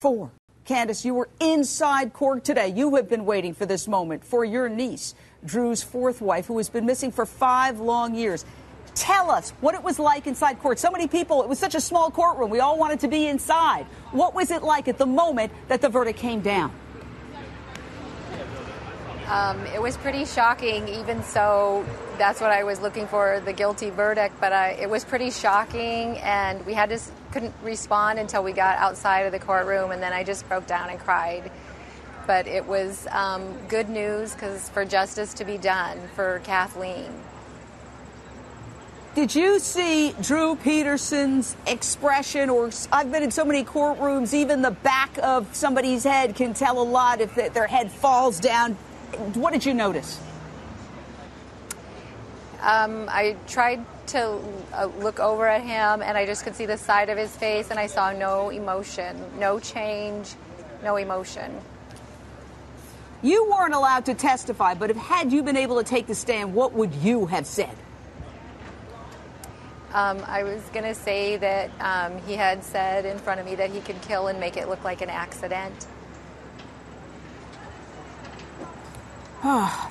4. Candace, you were inside court today. You have been waiting for this moment for your niece, Drew's 4th wife, who has been missing for 5 long years. Tell us what it was like inside court. So many people, it was such a small courtroom. We all wanted to be inside. What was it like at the moment that the verdict came down? It was pretty shocking. Even so, that's what I was looking for, the guilty verdict. But it was pretty shocking, and we couldn't respond until we got outside of the courtroom, and then I just broke down and cried. But it was good news for justice to be done for Kathleen. Did you see Drew Peterson's expression? Or I've been in so many courtrooms, even the back of somebody's head can tell a lot if their head falls down. What did you notice? I tried to look over at him, and I just could see the side of his face, and I saw no emotion, no change, no emotion. You weren't allowed to testify, but had you been able to take the stand, what would you have said? I was going to say that he had said in front of me that he could kill and make it look like an accident.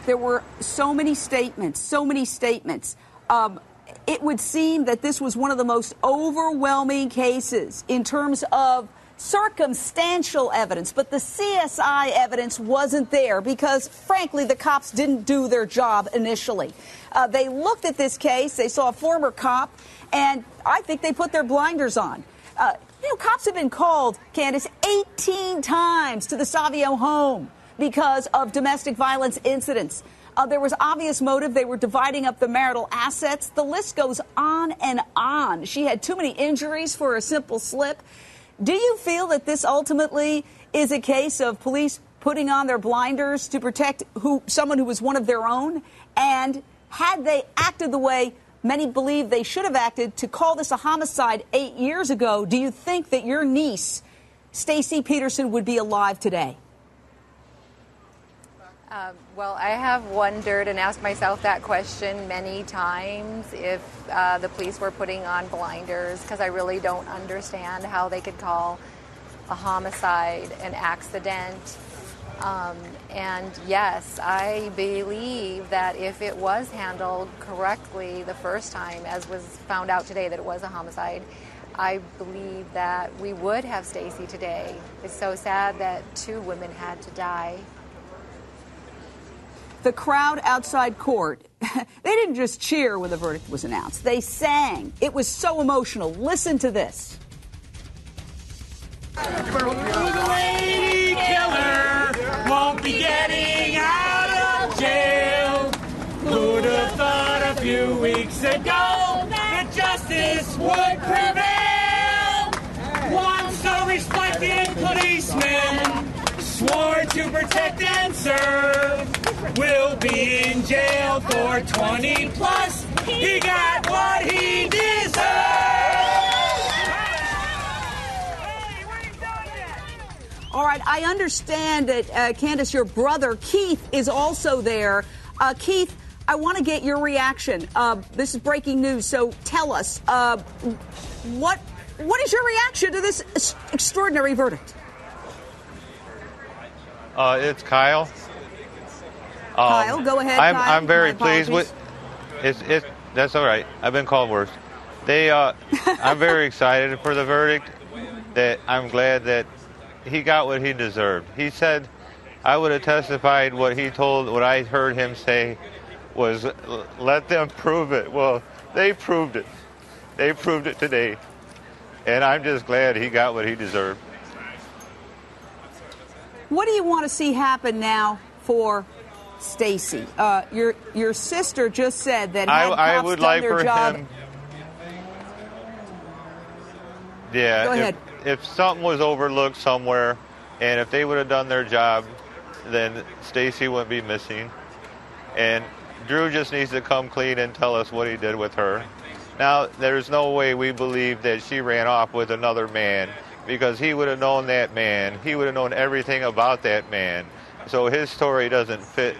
There were so many statements, It would seem that this was one of the most overwhelming cases in terms of circumstantial evidence, but the CSI evidence wasn't there because, frankly, the cops didn't do their job initially. They looked at this case, they saw a former cop, and I think they put their blinders on. Cops have been called, Candace, 18 times to the Savio home because of domestic violence incidents. There was obvious motive. They were dividing up the marital assets. The list goes on and on. She had too many injuries for a simple slip. Do you feel that this ultimately is a case of police putting on their blinders to protect someone who was one of their own? And had they acted the way many believe they should have acted to call this a homicide 8 years ago, do you think that your niece, Stacy Peterson, would be alive today? Well, I have wondered and asked myself that question many times if the police were putting on blinders, because I really don't understand how they could call a homicide an accident. And yes, I believe that if it was handled correctly the first time, as was found out today that it was a homicide, I believe that we would have Stacy today. It's so sad that 2 women had to die. The crowd outside court, they didn't just cheer when the verdict was announced. They sang. It was so emotional. Listen to this. The lady killer won't be getting out of jail. Who'd have thought a few weeks ago that justice would prevail? Once a respected policeman swore to protect and serve, will be in jail for 20 plus. He got what he deserved. All right, I understand that, Candace, your brother, Keith, is also there. Keith, I want to get your reaction. This is breaking news, so tell us, what is your reaction to this extraordinary verdict? It's Kyle. Kyle, go ahead. I'm, Kyle. I'm very pleased with it. That's all right. I've been called worse. I'm very excited for the verdict. That I'm glad that he got what he deserved. He said, I would have testified what I heard him say was, let them prove it. Well, they proved it. They proved it today. And I'm just glad he got what he deserved. What do you want to see happen now for Stacy? Your sister just said that had I cops would done like their for job. him. Yeah. Go ahead. If something was overlooked somewhere, and if they would have done their job, then Stacy wouldn't be missing. And Drew just needs to come clean and tell us what he did with her. Now, there's no way we believe that she ran off with another man, because he would have known that man. He would have known everything about that man. So his story doesn't fit